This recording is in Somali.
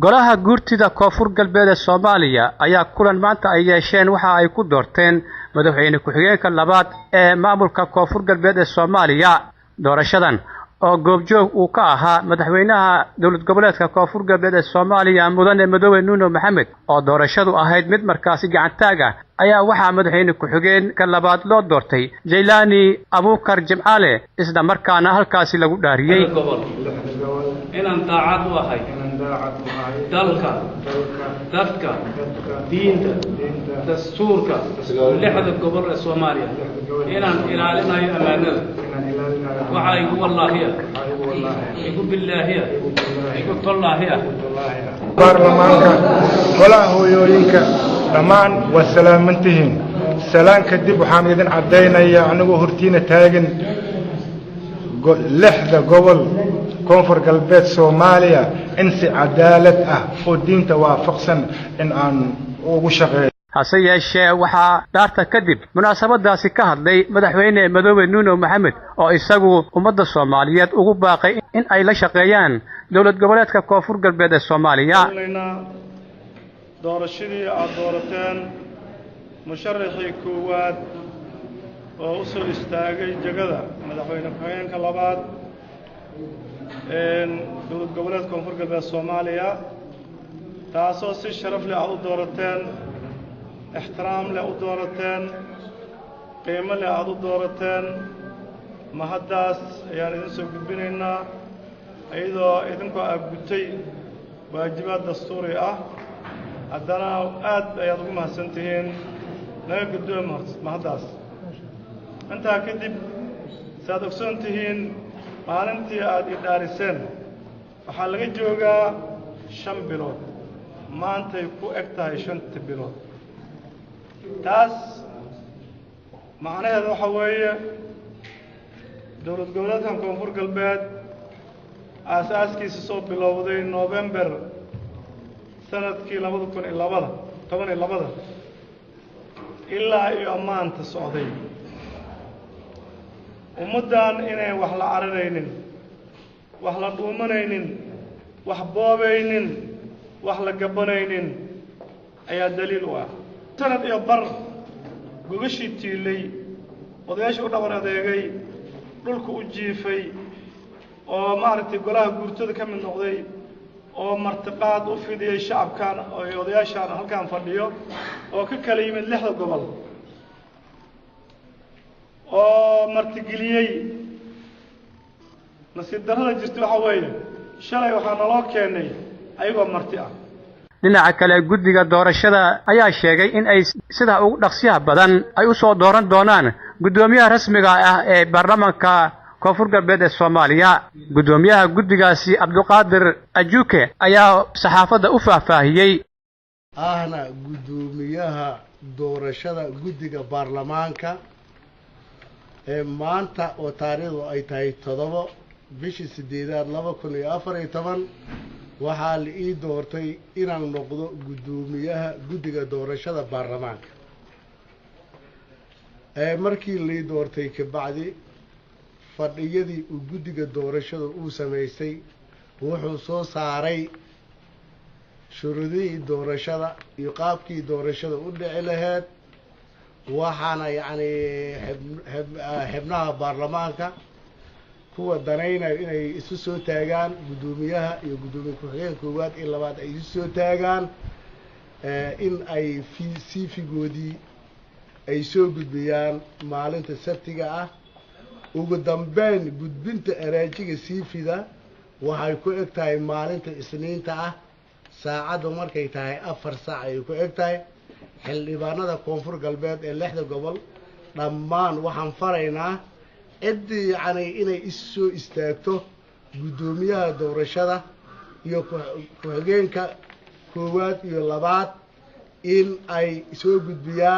golaha guurtida koonfur galbeed ee Soomaaliya ayaa kulan maanta ay yeesheen waxa ay ku doorteen madaxweyne ku-xigeenka labaad ee maamulka koonfur galbeed ee Soomaaliya. doorashadan oo goobjoog uu ka ahaa madaxweynaha dowlad goboleedka koonfur galbeed ee Soomaaliya mudane Madoobe Nuno Maxamed oo doorashadu ahayd mid markaasi gacantaag ah ayaa waxaa madaxweyne ku-xigeenka labaad loo doortay Jaylaani Abuukar Jimcaale isla markaana halkaasi lagu dhaariyay inaan daacad u ahay dalka dadka diinta dastuurka lixda gobol ee Soomaaliya inaan ilaalinayo amaanada waxay ugu wallaahiya igu billaahiya igu tallaahiya baarlamaanka golaha hooyooyinka dhammaan waa salaamantihiin salaan kadib waxaan idin cadaynayaa anigoo hortiina taagan lixda gobol koonfur galbeed Soomaaliya in si cadaalad ah oo diinta waafaqsan in aan ugu shaqeeyo. hase yeeshee waxaa dhaarta kadib munaasabadaasi ka hadlay madaxweyne Madoobe Nuno Maxamed oo isagu ummadda Soomaaliyeed ugu baaqay in ay la shaqeeyaan dowlad goboleedka koonfur galbeed ee Soomaaliya. doorashadii aad doorateen musharaxii koowaad oo u soo istaagay jagada madaxweyne ku-xigeenka labaad dowlad goboleedka koonfur galbeed Soomaaliya taasoo si sharaf leh aad u doorateen احترام له دورتين قيمة له دورتين مهداس يعني نسوق بيننا أيضا إذنكو أبتي واجبات دستورية عندنا آد يضم سنتين لا يقدم مهداس أنت كذب سادك سنتين مالنتي آد إدارسين وحلقة جوجا شم بلود ما أنت يكو أكتر شنت بلود taas macnaheedu waxa weeye dowlad goboleedkan koonfur galbeed aasaaskiisa soo bilowday November sanadkii 2012 ilaa iyo maanta socday ummadan inay wax la arinaynin wax la dhuumanaynin wax boobaynin wax la gabanaynin ayaa daliil u ah sanad iyo bar gogashii tiilay odayaashii u dhabar adeegay dhulka u jiifay oo maaragtay golaha guurtada ka mid noqday oo martiqaad u fidiyay shacabkan oo odayaashan halkaan fadhiyo oo ka kala yimid lixda gobol oo martigeliyay nasiib darrada jirta waxa weeye shalay waxaa naloo keenay ayagoo marti ah. dhinaca kale guddiga doorashada ayaa sheegay in ay sida ugu dhaqsiyaha badan ay u soo dooran doonaan gudoomiyaha rasmiga ah ee baarlamaanka koonfur galbeed ee Soomaaliya. gudoomiyaha guddigaasi Abdulqaadir Ajuuke ayaa saxaafadda u faahfaahiyay ahna gudoomiyaha doorashada guddiga baarlamaanka ee maanta oo taariikhdu ay tahay 7 bishii 8 2014 waxaa la ii doortay inaan noqdo gudoomiyaha guddiga doorashada baarlamaanka markii la ii doortay ka bacdi fadhiyadii uu guddiga doorashada uu sameysay wuxuu soo saaray shuruudihii doorashada iyo qaabkii doorashada u dhici lahayd waxaana yacni xubnaha baarlamaanka kuwa danaynayo inay isu soo taagaan gudoomiyaha iyo gudoomiye ku-xigeenka koowaad iyo labaad ay isu soo taagaan in ay siifigoodii ay soo gudbiyaan maalinta sabtiga ah ugu dambeyn gudbinta araajiga siifida waxay ku eg tahay maalinta isniinta ah saacaddu markay tahay 4 saac ay ku eg tahay xildhibaanada koonfur galbeed ee lixda gobol dhammaan waxaan faraynaa ciddii yacni inay isu soo istaagto gudoomiyaha doorashada iyo ku-xigeenka koowaad iyo labaad in ay soo gudbiyaan